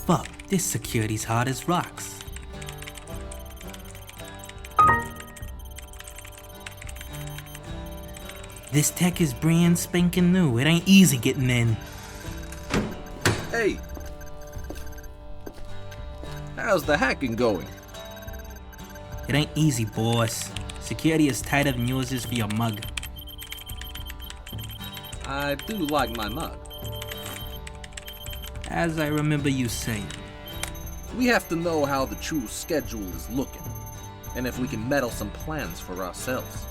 fuck? This security's hard as rocks. This tech is brand spanking new. It ain't easy getting in. Hey! How's the hacking going? It ain't easy, boss. Security is tighter than yours is for your mug. I do like my mug. As I remember you saying. We have to know how the true schedule is looking, and if we can meddle some plans for ourselves.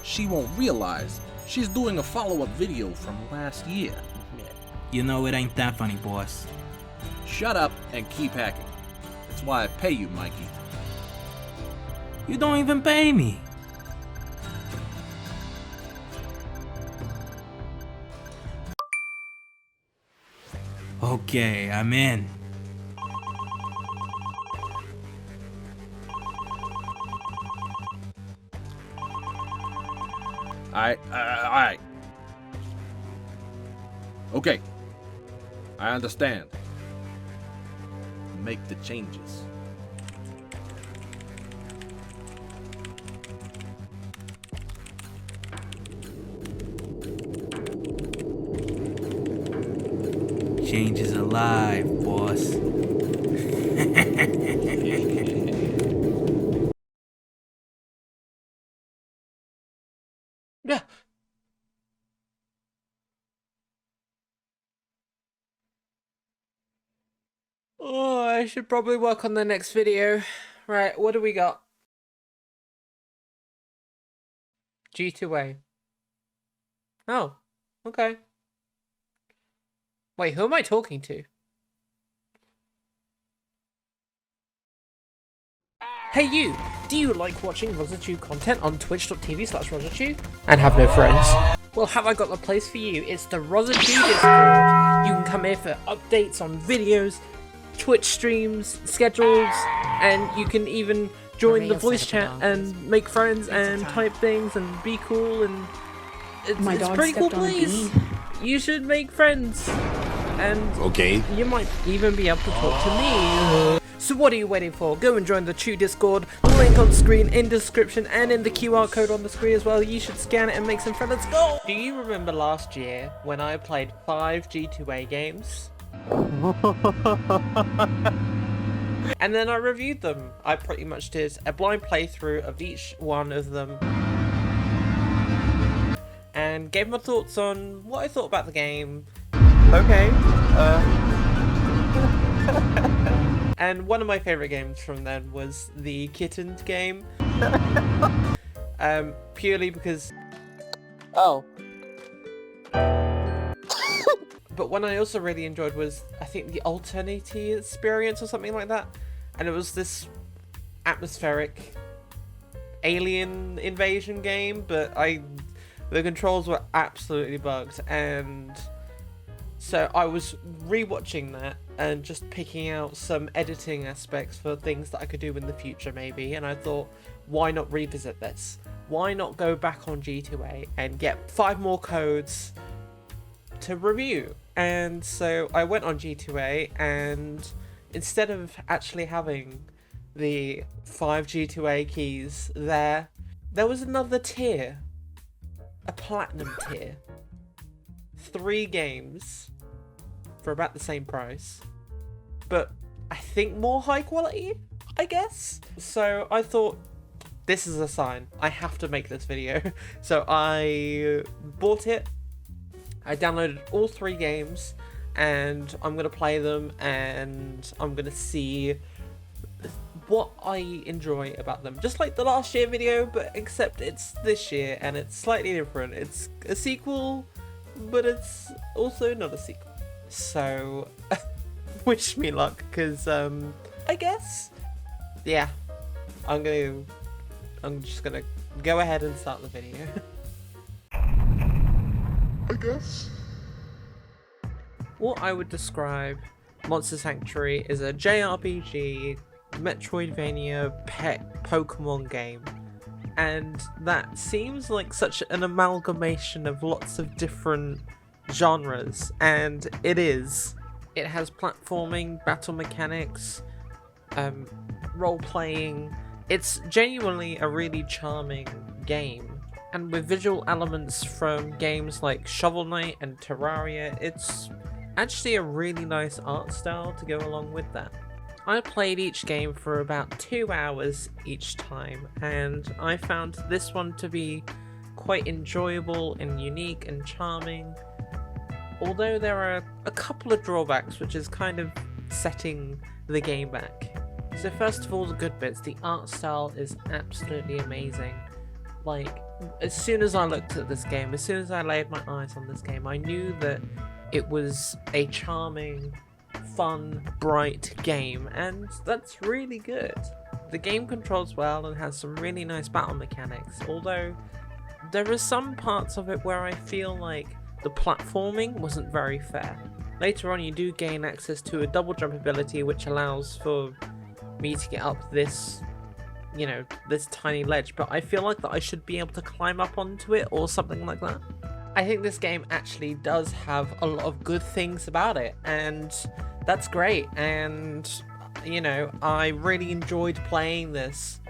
She won't realize she's doing a follow-up video from last year. You know it ain't that funny, boss. Shut up and keep hacking. That's why I pay you, Mikey. You don't even pay me. Okay, I'm in. Alright. Okay. I understand. Make the changes. Change is alive, boss. Yeah. Oh, I should probably work on the next video. Right, what do we got? G2A. Oh, okay. Wait, who am I talking to? Hey you! Do you like watching Rozzachu content on twitch.tv/Rozzachu and have no friends? Well, have I got the place for you? It's the Rozzachu Discord. You can come here for updates on videos, Twitch streams, schedules, and you can even join the voice chat and make friends and type things and be cool, and it's a pretty cool place. You should make friends, and you might even be able to talk to me. So what are you waiting for? Go and join the Chew Discord. Link on screen, in description, and in the QR code on the screen as well. You should scan it and make some friends. Let's go! Do you remember last year when I played 5 G2A games? And then I reviewed them. I pretty much did a blind playthrough of each one of them and gave my thoughts on what I thought about the game. And one of my favourite games from then was the Kittens game. Purely because... Oh. But one I also really enjoyed was, I think, the Alternity Experience or something like that. And it was this atmospheric alien invasion game, but the controls were absolutely bugged. And so I was rewatching that and just picking out some editing aspects for things that I could do in the future maybe. And I thought, why not revisit this? Why not go back on G2A and get 5 more codes to review? And so I went on G2A, and instead of actually having the 5 G2A keys there was another tier, a platinum tier, 3 games for about the same price, but I think more high quality, I guess. So I thought, this is a sign, I have to make this video. So I bought it, I downloaded all 3 games, and I'm going to play them, and I'm going to see what I enjoy about them. Just like the last year video, but except it's this year, and it's slightly different. It's a sequel, but it's also not a sequel. So, wish me luck, because, I guess, yeah, I'm just gonna go ahead and start the video. I guess. What I would describe Monster Sanctuary is a JRPG, Metroidvania, pet Pokemon game. And that seems like such an amalgamation of lots of different genres, and it is. It has platforming, battle mechanics, role-playing. It's genuinely a really charming game. And with visual elements from games like Shovel Knight and Terraria, it's actually a really nice art style to go along with that. I played each game for about 2 hours each time, and I found this one to be quite enjoyable and unique and charming. Although there are a couple of drawbacks, which is kind of setting the game back. So first of all, the good bits. The art style is absolutely amazing. Like, as soon as I looked at this game, as soon as I laid my eyes on this game, I knew that it was a charming, fun, bright game, and that's really good. The game controls well and has some really nice battle mechanics, although there are some parts of it where I feel like the platforming wasn't very fair. Later on, you do gain access to a double jump ability, which allows for me to get up this, you know, this tiny ledge, but I feel like that I should be able to climb up onto it or something like that. I think this game actually does have a lot of good things about it, and that's great, and you know, I really enjoyed playing this,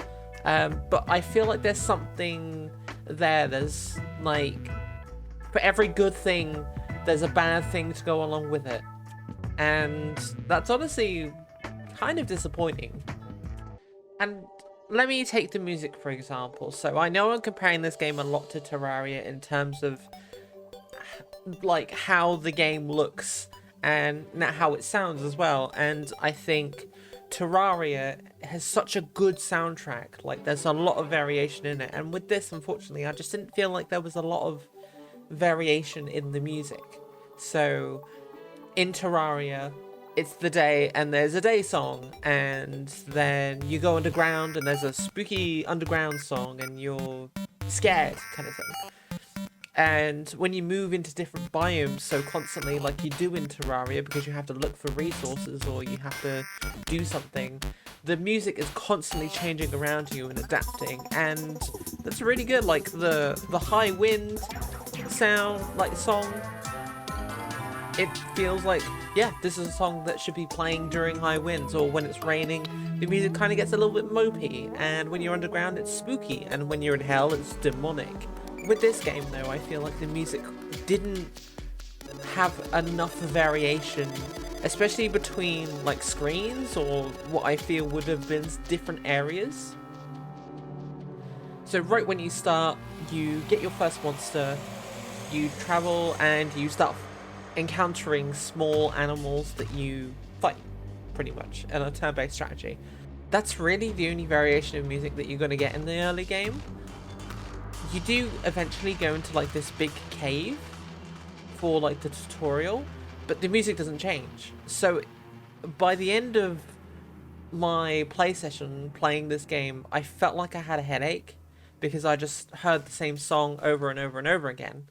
but I feel like there's something there. There's like, for every good thing there's a bad thing to go along with it, and that's honestly kind of disappointing. And let me take the music for example. So I know I'm comparing this game a lot to Terraria in terms of like how the game looks and how it sounds as well, and I think Terraria has such a good soundtrack. Like, there's a lot of variation in it, and with this, unfortunately, I just didn't feel like there was a lot of variation in the music. So in Terraria, it's the day and there's a day song, and then you go underground and there's a spooky underground song and you're scared kind of thing. And when you move into different biomes so constantly like you do in Terraria, because you have to look for resources or you have to do something, the music is constantly changing around you and adapting, and that's really good. Like the high wind sound, like song, it feels like, yeah, this is a song that should be playing during high winds, or when it's raining, the music kind of gets a little bit mopey, and when you're underground it's spooky, and when you're in hell it's demonic. With this game though, I feel like the music didn't have enough variation, especially between like screens or what I feel would have been different areas. So right when you start, you get your first monster, you travel and you start encountering small animals that you fight, pretty much, in a turn-based strategy. That's really the only variation of music that you're going to get in the early game. You do eventually go into like this big cave for like the tutorial, but the music doesn't change. So by the end of my play session playing this game, I felt like I had a headache because I just heard the same song over and over and over again.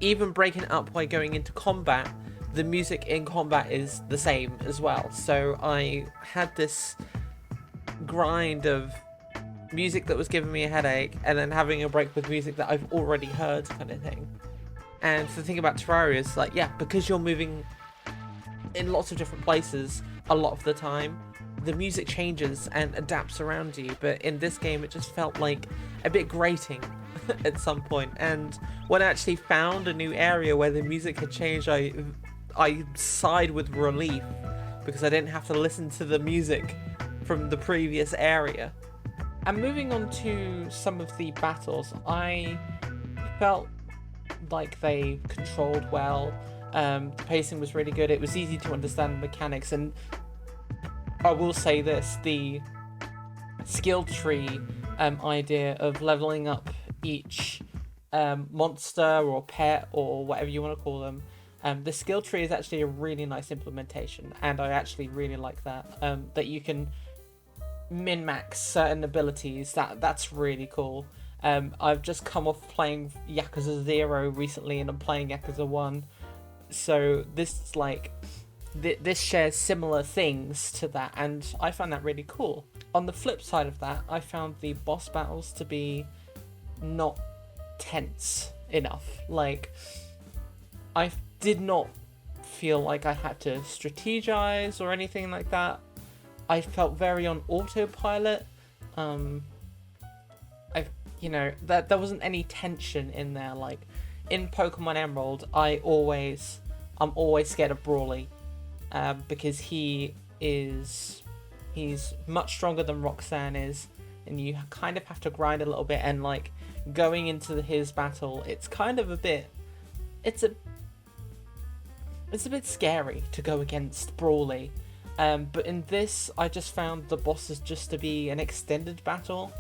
Even breaking it up by going into combat, the music in combat is the same as well. So I had this grind of music that was giving me a headache, and then having a break with music that I've already heard kind of thing. And the thing about Terraria is like, yeah, because you're moving in lots of different places a lot of the time, the music changes and adapts around you. But in this game, it just felt like a bit grating at some point. And when I actually found a new area where the music had changed, I sighed with relief because I didn't have to listen to the music from the previous area. And moving on to some of the battles, I felt like they controlled well. The pacing was really good. It was easy to understand the mechanics, and I will say this, the skill tree idea of leveling up each monster or pet or whatever you want to call them, the skill tree is actually a really nice implementation, and I actually really like that. That you can min-max certain abilities. That's really cool. I've just come off playing Yakuza 0 recently, and I'm playing Yakuza 1. So this is like, this shares similar things to that, and I found that really cool. On the flip side of that, I found the boss battles to be not tense enough. Like, I did not feel like I had to strategize or anything like that. I felt very on autopilot. There wasn't any tension in there. Like in Pokemon Emerald, I'm always scared of Brawly, because he's much stronger than Roxanne is, and you kind of have to grind a little bit. And like going into his battle, it's kind of a bit scary to go against Brawly. But in this, I just found the bosses just to be an extended battle.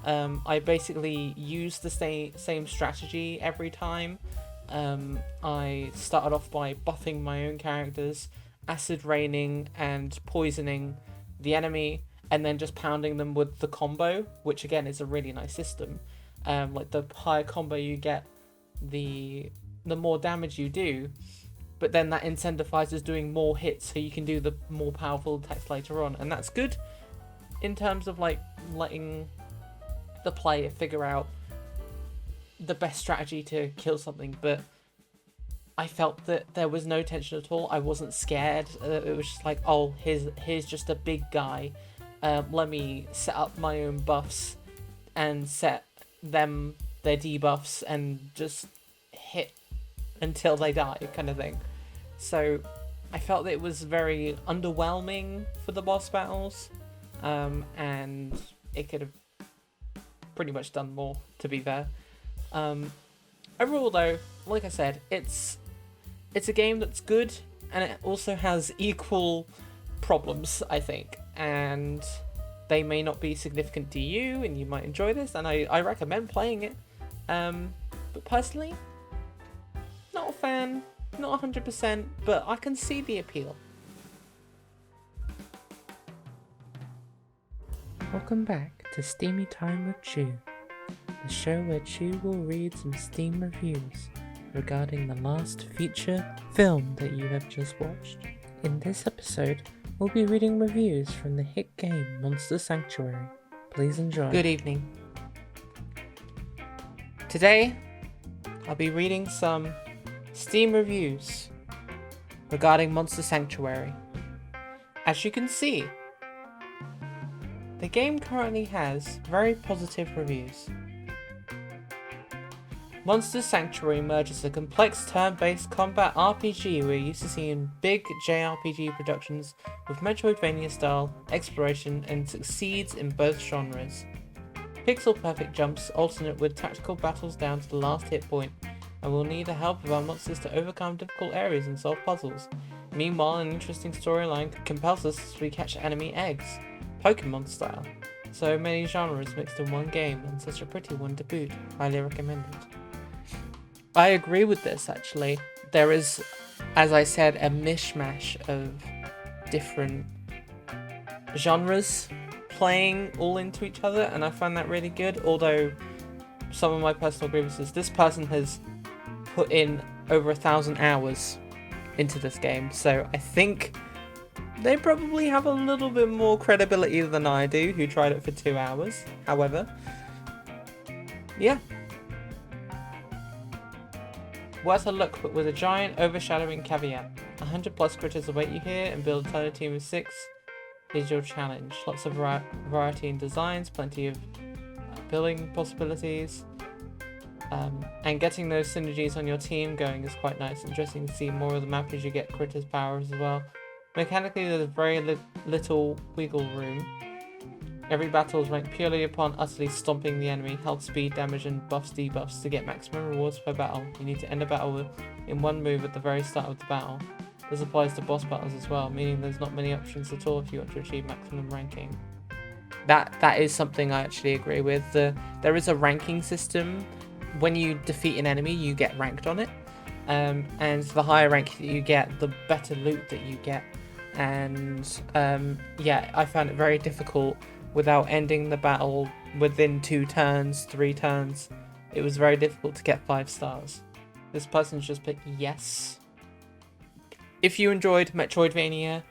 I basically used the same strategy every time. I started off by buffing my own characters, acid raining and poisoning the enemy, and then just pounding them with the combo, which again is a really nice system. Like the higher combo you get, the more damage you do, but then that incentivizes doing more hits so you can do the more powerful attacks later on, and that's good in terms of like letting the player figure out the best strategy to kill something. But I felt that there was no tension at all. I wasn't scared. It was just like, oh, here's just a big guy. Let me set up my own buffs and set them their debuffs and just hit until they die, kind of thing. So I felt that it was very underwhelming for the boss battles, and it could have pretty much done more, to be fair. Overall though, like I said, it's a game that's good, and it also has equal problems, I think, and they may not be significant to you, and you might enjoy this, and I recommend playing it. But personally, not a fan, not 100%, but I can see the appeal. Welcome back to Steamy Time with Chew, the show where Chew will read some Steam reviews regarding the last feature film that you have just watched. In this episode, we'll be reading reviews from the hit game Monster Sanctuary. Please enjoy. Good evening. Today, I'll be reading some Steam reviews regarding Monster Sanctuary. As you can see, the game currently has very positive reviews. Monster Sanctuary merges a complex turn-based combat RPG we're used to seeing in big JRPG productions with Metroidvania-style exploration, and succeeds in both genres. Pixel-perfect jumps alternate with tactical battles down to the last hit point, and we'll need the help of our monsters to overcome difficult areas and solve puzzles. Meanwhile, an interesting storyline compels us as we catch enemy eggs, Pokemon style. So many genres mixed in one game, and such a pretty one to boot. Highly recommended. I agree with this, actually. There is, as I said, a mishmash of different genres playing all into each other, and I find that really good. Although, some of my personal grievances, this person has put in over 1,000 hours into this game, so I think they probably have a little bit more credibility than I do, who tried it for 2 hours. However, yeah. Worth a look, but with a giant overshadowing caveat. 100 plus critters await you here, and build a tiny team of 6 is your challenge. Lots of variety in designs, plenty of building possibilities, and getting those synergies on your team going is quite nice. Interesting to see more of the map as you get critters' powers as well. Mechanically, there's very little wiggle room. Every battle is ranked purely upon utterly stomping the enemy, health, speed, damage, and buffs, debuffs. To get maximum rewards per battle, you need to end a battle in one move at the very start of the battle. This applies to boss battles as well, meaning there's not many options at all if you want to achieve maximum ranking. That is something I actually agree with. There is a ranking system. When you defeat an enemy, you get ranked on it. And the higher rank that you get, the better loot that you get. And yeah, I found it very difficult without ending the battle within 2 turns, 3 turns. It was very difficult to get 5 stars. This person's just put yes. If you enjoyed Metroidvania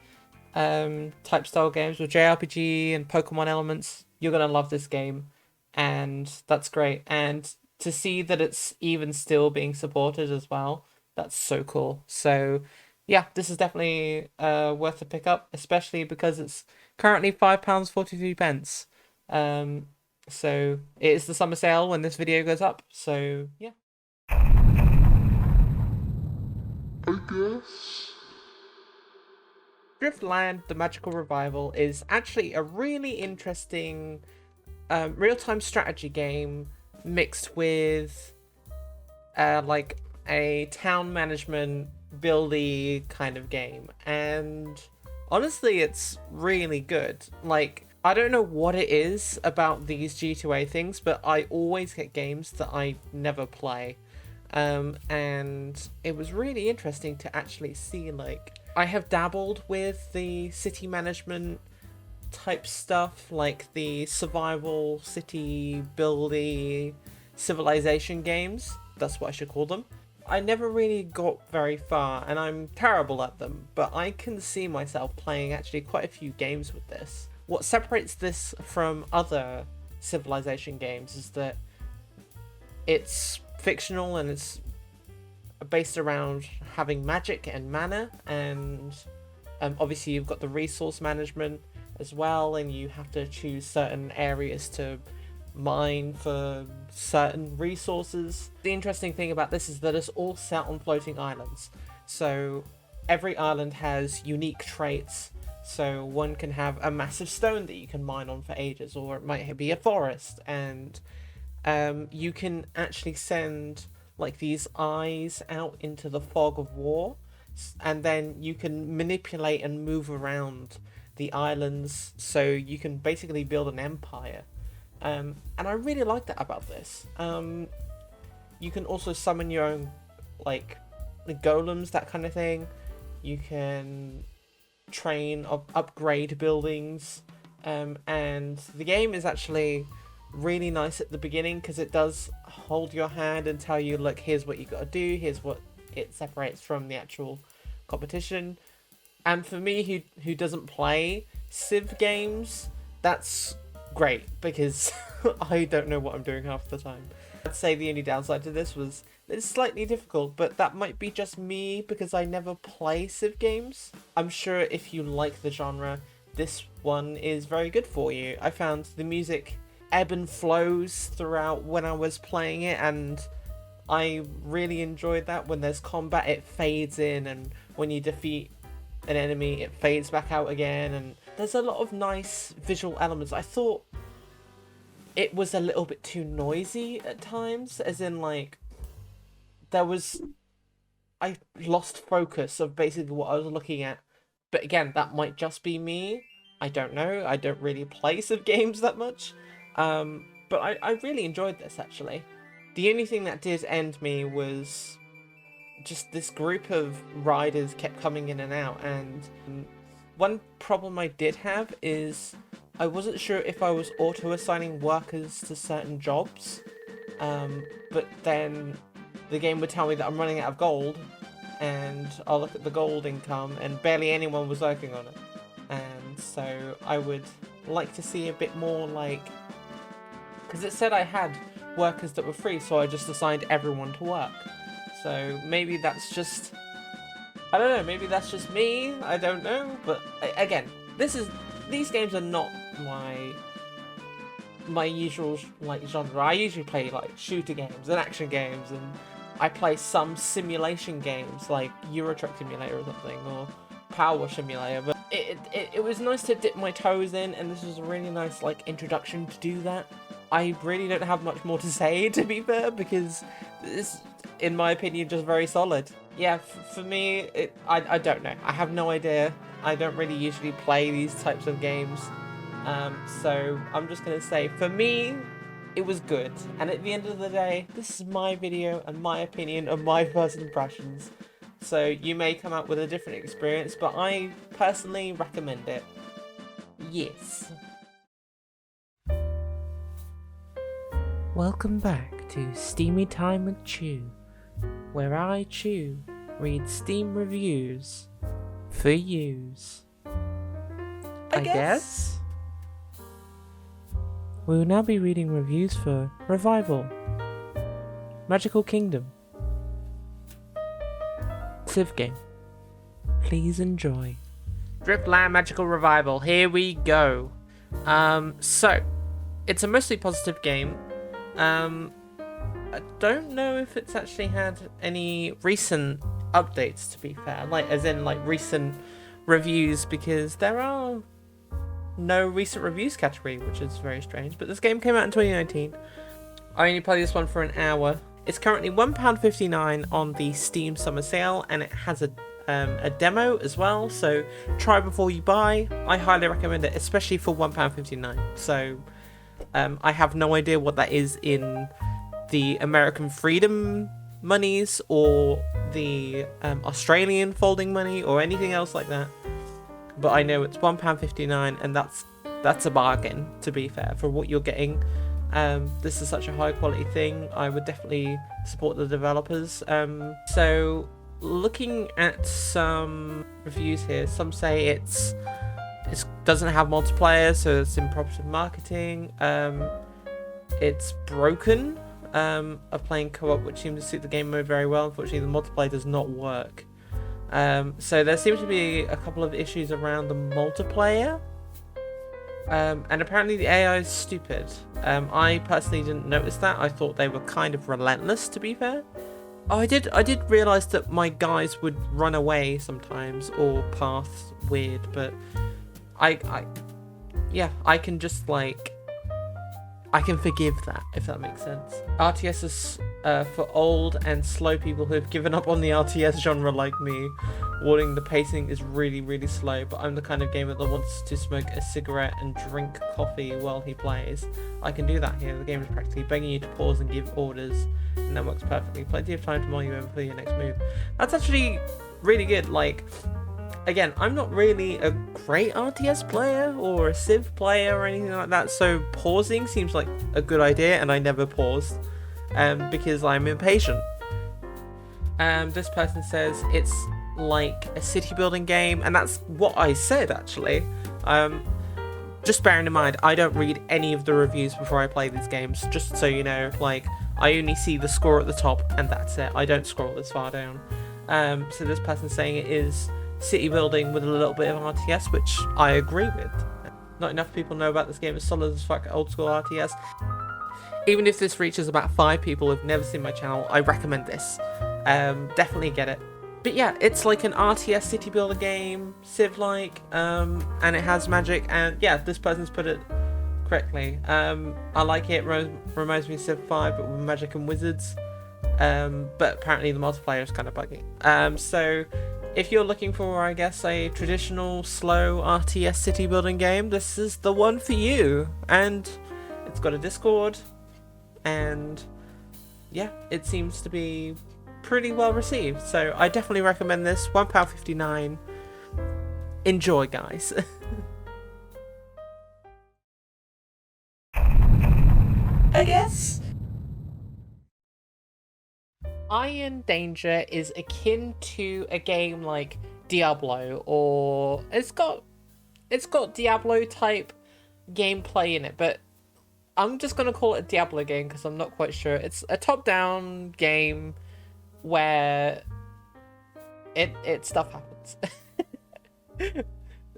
type style games with JRPG and Pokemon elements, you're gonna love this game, and that's great. And to see that it's even still being supported as well, that's so cool. So yeah, this is definitely worth a pick up, especially because it's currently £5.43. So it is the summer sale when this video goes up. So yeah. I guess. Driftland, the Magical Revival, is actually a really interesting real-time strategy game mixed with like a town management buildy kind of game, and honestly it's really good. Like, I don't know what it is about these G2A things, but I always get games that I never play, and it was really interesting to actually see. Like, I have dabbled with the city management type stuff, like the survival city buildy civilization games, that's what I should call them. I never really got very far, and I'm terrible at them, but I can see myself playing actually quite a few games with this. What separates this from other civilization games is that it's fictional and it's based around having magic and mana, and obviously you've got the resource management as well, and you have to choose certain areas to mine for certain resources. The interesting thing about this is that it's all set on floating islands, so every island has unique traits. So one can have a massive stone that you can mine on for ages, or it might be a forest, and you can actually send like these eyes out into the fog of war, and then you can manipulate and move around the islands, so you can basically build an empire. And I really like that about this. You can also summon your own, like, golems, that kind of thing. You can train, upgrade buildings, and the game is actually really nice at the beginning because it does hold your hand and tell you, look, here's what you got to do, here's what it separates from the actual competition. And for me, who doesn't play Civ games, that's great, because I don't know what I'm doing half the time. I'd say the only downside to this was it's slightly difficult, but that might be just me because I never play Civ games. I'm sure if you like the genre, this one is very good for you. I found the music ebb and flows throughout when I was playing it, and I really enjoyed that. When there's combat, it fades in, and when you defeat an enemy, it fades back out again, and there's a lot of nice visual elements. I thought it was a little bit too noisy at times, as in, like, I lost focus of basically what I was looking at. But again, that might just be me. I don't know. I don't really play Civ games that much. But I really enjoyed this, actually. The only thing that did end me was just this group of riders kept coming in and out, and one problem I did have is I wasn't sure if I was auto-assigning workers to certain jobs, but then the game would tell me that I'm running out of gold, and I'll look at the gold income, and barely anyone was working on it. And so I would like to see a bit more, like, because it said I had workers that were free, so I just assigned everyone to work. So maybe that's just, I don't know, maybe that's just me, I don't know. But again, these games are not my usual, like, genre. I usually play, like, shooter games and action games, and I play some simulation games like Euro Truck Simulator or something, or Power Wash Simulator, but it was nice to dip my toes in, and this was a really nice like introduction to do that. I really don't have much more to say, to be fair, because this, in my opinion, just very solid. Yeah, for me, I don't know. I have no idea. I don't really usually play these types of games. So I'm just going to say, for me, it was good. And at the end of the day, this is my video and my opinion and my first impressions. So you may come out with a different experience, but I personally recommend it. Yes. Welcome back to Steamy Time with Chew, where I, Chew, read Steam reviews for yous. I guess? We will now be reading reviews for Revival, Magical Kingdom, Civ game. Please enjoy. Driftland Magical Revival, here we go. So, it's a mostly positive game. I don't know if it's actually had any recent updates, to be fair, like as in like recent reviews, because there are no recent reviews category, which is very strange. But this game came out in 2019. I only played this one for an hour. It's currently £1.59 on the Steam Summer Sale, and it has a demo as well, so try before you buy. I highly recommend it, especially for £1.59. So I have no idea what that is in the American freedom monies or the Australian folding money or anything else like that, but I know it's £1.59, and that's a bargain, to be fair, for what you're getting. This is such a high quality thing. I would definitely support the developers. So looking at some reviews here, some say it doesn't have multiplayer, so it's improper marketing. It's broken. Of playing co-op, which seems to suit the game mode very well. Unfortunately, the multiplayer does not work. So there seems to be a couple of issues around the multiplayer. And apparently the AI is stupid. I personally didn't notice that. I thought they were kind of relentless, to be fair. Oh, I did realise that my guys would run away sometimes or path weird, but I can just like, I can forgive that, if that makes sense. RTS is for old and slow people who have given up on the RTS genre like me. Warning, the pacing is really, really slow, but I'm the kind of gamer that wants to smoke a cigarette and drink coffee while he plays. I can do that here. The game is practically begging you to pause and give orders, and that works perfectly. Plenty of time to mull you over for your next move. That's actually really good. Like, again, I'm not really a great RTS player or a Civ player or anything like that, so pausing seems like a good idea, and I never paused because I'm impatient. This person says it's like a city building game, and that's what I said, actually. Just bearing in mind, I don't read any of the reviews before I play these games, just so you know. Like, I only see the score at the top, and that's it. I don't scroll this far down. So this person's saying it is city building with a little bit of RTS, which I agree with. Not enough people know about this game. It's solid as fuck, old school RTS. Even if this reaches about 5 people who've never seen my channel, I recommend this. Definitely get it. But yeah, it's like an RTS city builder game, Civ-like, and it has magic, and yeah, this person's put it correctly. I like it. Reminds me of Civ 5, but with magic and wizards. But apparently the multiplayer is kind of buggy. So if you're looking for, I guess, a traditional slow RTS city building game, this is the one for you. And it's got a Discord, and yeah, it seems to be pretty well received. So I definitely recommend this. £1.59. Enjoy, guys. I guess. Iron Danger is akin to a game like Diablo, or it's got Diablo type gameplay in it, but I'm just gonna call it a Diablo game because I'm not quite sure. It's a top-down game where it stuff happens.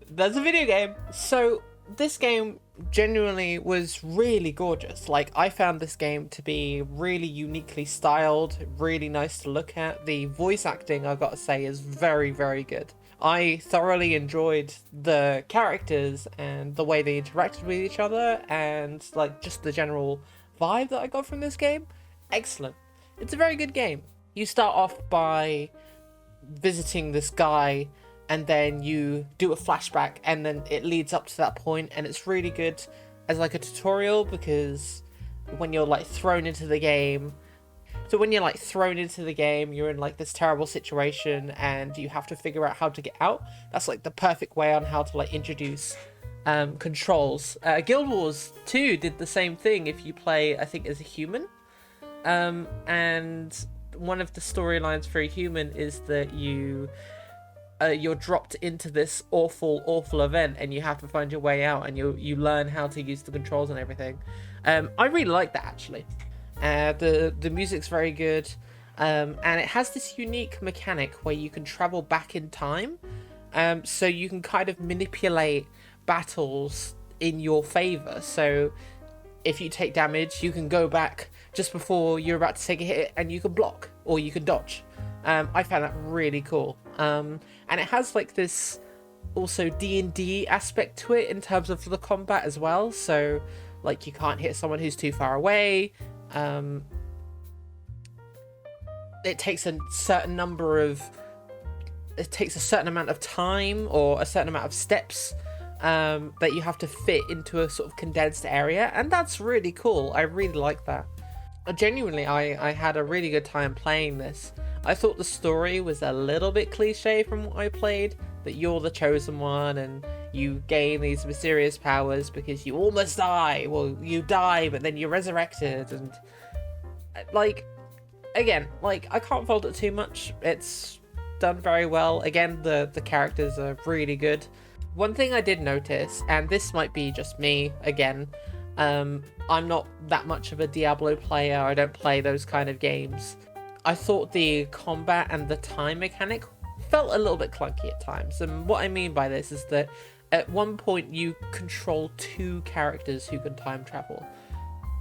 There's a video game. So this game genuinely was really gorgeous. Like, I found this game to be really uniquely styled, really nice to look at. The voice acting, I've got to say, is very, very good. I thoroughly enjoyed the characters and the way they interacted with each other, and like just the general vibe that I got from this game. Excellent. It's a very good game. You start off by visiting this guy, and then you do a flashback, and then it leads up to that point, and it's really good as like a tutorial, because when you're like thrown into the game, you're in like this terrible situation and you have to figure out how to get out. That's like the perfect way on how to like introduce controls. Guild Wars 2 did the same thing if you play, I think, as a human. And one of the storylines for a human is that you're dropped into this awful event, and you have to find your way out, and you learn how to use the controls and everything. I really like that, actually. The music's very good, and it has this unique mechanic where you can travel back in time, so you can kind of manipulate battles in your favor. So if you take damage, you can go back just before you're about to take a hit, and you can block, or you can dodge. I found that really cool. And it has like this also D&D aspect to it in terms of the combat as well. So like you can't hit someone who's too far away. It takes a certain amount of time or a certain amount of steps that you have to fit into a sort of condensed area, and that's really cool. I really like that. Genuinely, I had a really good time playing this. I thought the story was a little bit cliche from what I played, that you're the chosen one and you gain these mysterious powers because you almost die. Well, you die, but then you're resurrected, and like, again, like, I can't fault it too much. It's done very well. Again, the characters are really good. One thing I did notice, and this might be just me again, I'm not that much of a Diablo player. I don't play those kind of games. I thought the combat and the time mechanic felt a little bit clunky at times. And what I mean by this is that at one point you control two characters who can time travel,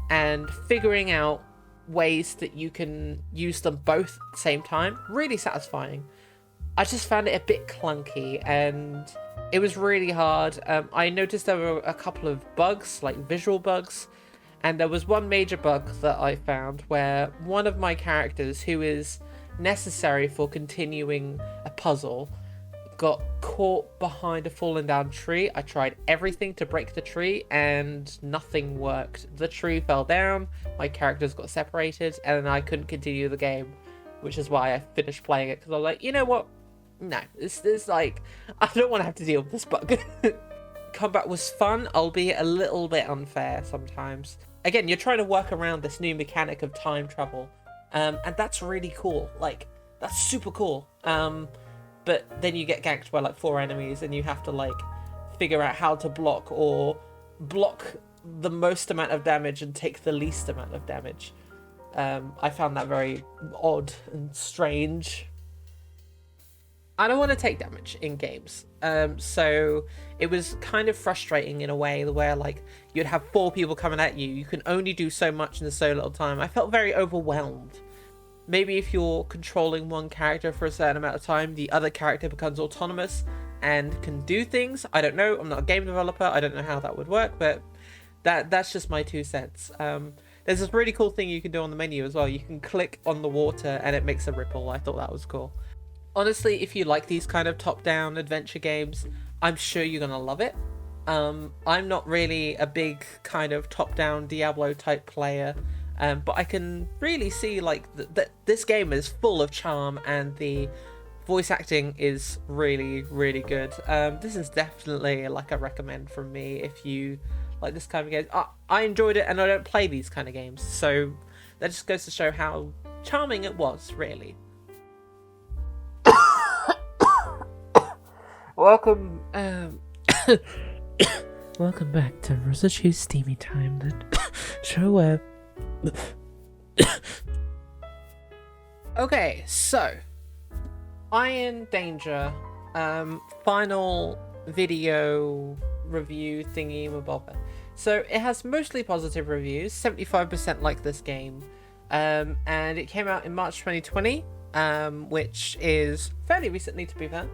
and figuring out ways that you can use them both at the same time, really satisfying. I just found it a bit clunky, and it was really hard. I noticed there were a couple of bugs, like visual bugs, and there was one major bug that I found where one of my characters, who is necessary for continuing a puzzle, got caught behind a fallen down tree. I tried everything to break the tree and nothing worked. The tree fell down, my characters got separated, and then I couldn't continue the game, which is why I finished playing it, because I was like, you know what? No, this like, I don't want to have to deal with this bug. Combat was fun, albeit a little bit unfair sometimes. Again, you're trying to work around this new mechanic of time travel, and that's really cool. Like, that's super cool. But then you get ganked by like 4 enemies, and you have to like figure out how to block, or block the most amount of damage and take the least amount of damage. I found that very odd and strange. I don't want to take damage in games, so it was kind of frustrating in a way where like you'd have 4 people coming at you. You can only do so much in so little time. I felt very overwhelmed. Maybe if you're controlling one character for a certain amount of time, the other character becomes autonomous and can do things. I don't know. I'm not a game developer. I don't know how that would work, but that's just my 2 cents. There's this really cool thing you can do on the menu as well. You can click on the water and it makes a ripple. I thought that was cool. Honestly, if you like these kind of top-down adventure games, I'm sure you're gonna love it. I'm not really a big kind of top-down Diablo type player, but I can really see like that this game is full of charm, and the voice acting is really, really good. This is definitely like a recommend from me if you like this kind of game. I enjoyed it, and I don't play these kind of games, so that just goes to show how charming it was, really. Welcome back to Rozzachu's Steamy Time, the show where... Okay, so Iron Danger, final video review thingy mabobber. So it has mostly positive reviews, 75% like this game, and it came out in March 2020, which is fairly recently, to be fair.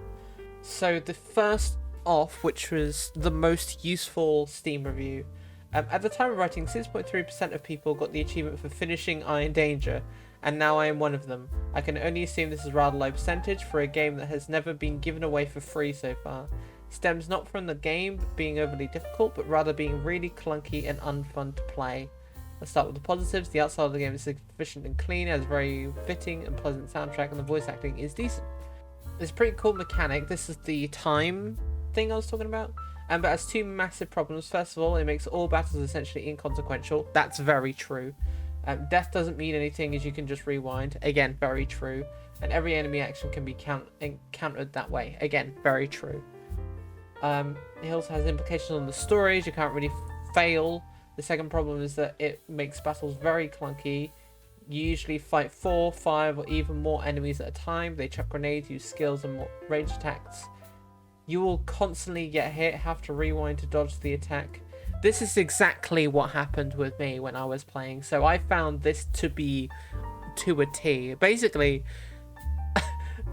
So the first off, which was the most useful Steam review, at the time of writing, 6.3% of people got the achievement for finishing Iron Danger, and now I am one of them. I can only assume this is a rather low percentage for a game that has never been given away for free so far. Stems not from the game being overly difficult, but rather being really clunky and unfun to play. Let's start with the positives. The outside of the game is efficient and clean, has a very fitting and pleasant soundtrack, and the voice acting is decent. It's a pretty cool mechanic. This is the time thing I was talking about. But it has two massive problems. First of all, it makes all battles essentially inconsequential. That's very true. Death doesn't mean anything as you can just rewind. Again, very true. And every enemy action can be countered that way. Again, very true. It also has implications on the stories. You can't really fail. The second problem is that it makes battles very clunky. You usually fight 4, 5, or even more enemies at a time. They chuck grenades, use skills, and more ranged attacks. You will constantly get hit, have to rewind to dodge the attack. This is exactly what happened with me when I was playing, so I found this to be to a T. Basically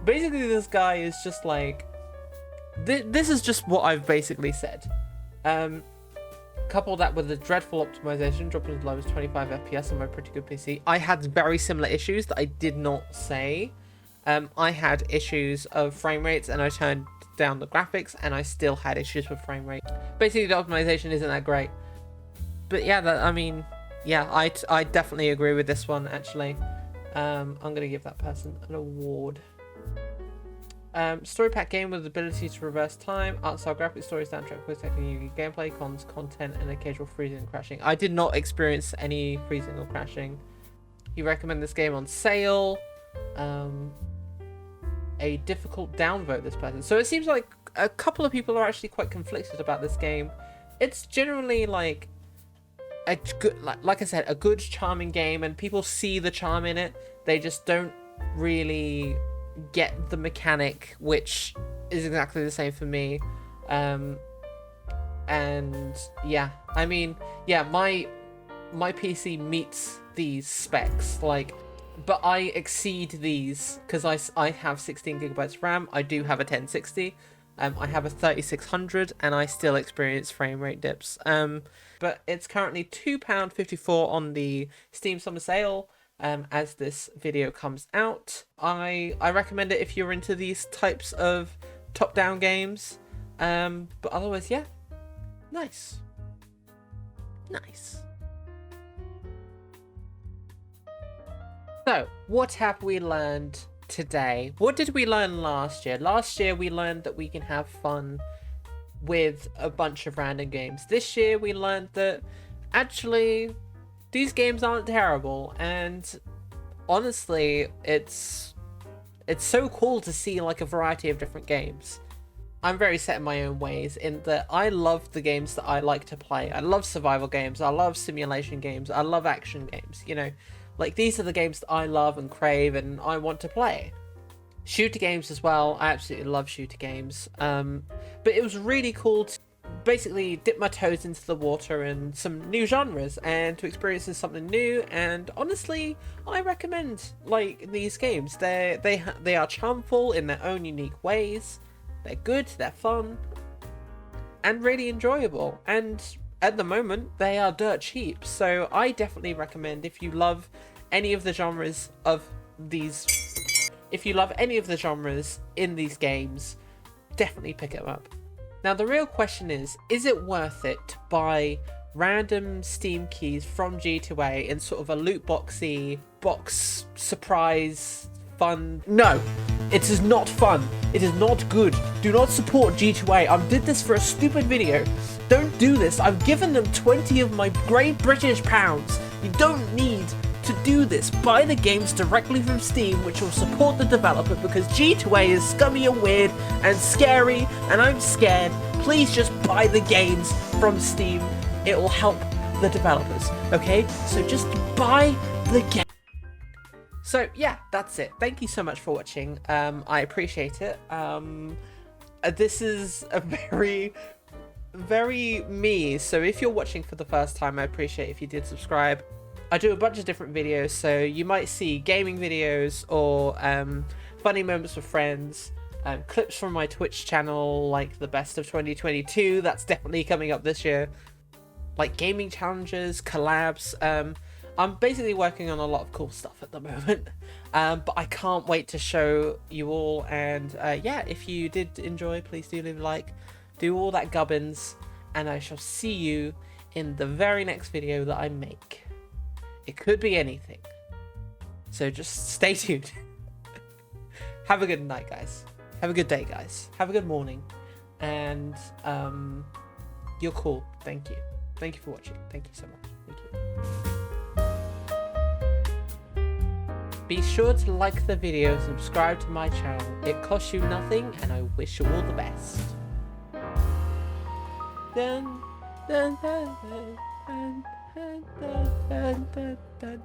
this guy is just like... This is just what I've basically said. Couple that with the dreadful optimization, dropping as low as 25 FPS on my pretty good PC. I had very similar issues that I did not say. I had issues of frame rates, and I turned down the graphics, and I still had issues with frame rate. Basically, the optimization isn't that great. But yeah, I definitely agree with this one, actually. I'm going to give that person an award. Story pack game with the ability to reverse time, art style, graphics, story, soundtrack, voice acting, gameplay, cons, content, and occasional freezing and crashing. I did not experience any freezing or crashing. You recommend this game on sale. A difficult downvote, this person. So it seems like a couple of people are actually quite conflicted about this game. It's generally like a good, like I said, a good, charming game, and people see the charm in it. They just don't really get the mechanic, which is exactly the same for me. And yeah, I mean, yeah, my PC meets these specs, like, but I exceed these because I have 16 gigabytes RAM. I do have a 1060. I have a 3600, and I still experience frame rate dips. But it's currently £2.54 on the Steam Summer Sale. As this video comes out, I recommend it if you're into these types of top-down games. But otherwise, yeah, nice. So, what have we learned today? What did we learn last year? Last year we learned that we can have fun with a bunch of random games. This year we learned that actually these games aren't terrible, and honestly, it's so cool to see like a variety of different games. I'm very set in my own ways in that I love the games that I like to play. I love survival games, I love simulation games, I love action games, you know. Like, these are the games that I love and crave and I want to play. Shooter games as well, I absolutely love shooter games. But it was really cool to basically dip my toes into the water and some new genres and to experience something new. And honestly, I recommend like these games. They are charmful in their own unique ways. They're good, they're fun, and really enjoyable. And at the moment, they are dirt cheap. So I definitely recommend, if you love any of the genres of these, if you love any of the genres in these games, definitely pick it up. Now, the real question is it worth it to buy random Steam keys from G2A in sort of a loot boxy box surprise fun? No, it is not fun. It is not good. Do not support G2A. I did this for a stupid video. Don't do this. I've given them 20 of my great British pounds. You don't need to do this. Buy the games directly from Steam, which will support the developer, because G2A is scummy and weird and scary, and I'm scared. Please just buy the games from Steam. It will help the developers, okay? So just buy the game. So yeah, that's it. Thank you so much for watching. I appreciate it. This is a very me, so if you're watching for the first time, I appreciate if you did subscribe. I do a bunch of different videos, so you might see gaming videos or funny moments with friends. clips from my Twitch channel, like the best of 2022. That's definitely coming up this year. Like gaming challenges, collabs. I'm basically working on a lot of cool stuff at the moment. But I can't wait to show you all. And yeah, if you did enjoy, please do leave a like. Do all that gubbins. And I shall see you in the very next video that I make. It could be anything. So just stay tuned. Have a good night, guys. Have a good day, guys. Have a good morning. And you're cool. Thank you. Thank you for watching. Thank you so much. Thank you. Be sure to like the video, subscribe to my channel. It costs you nothing, and I wish you all the best. Dun, dun, dun, dun, dun, dun, dun, dun, dun.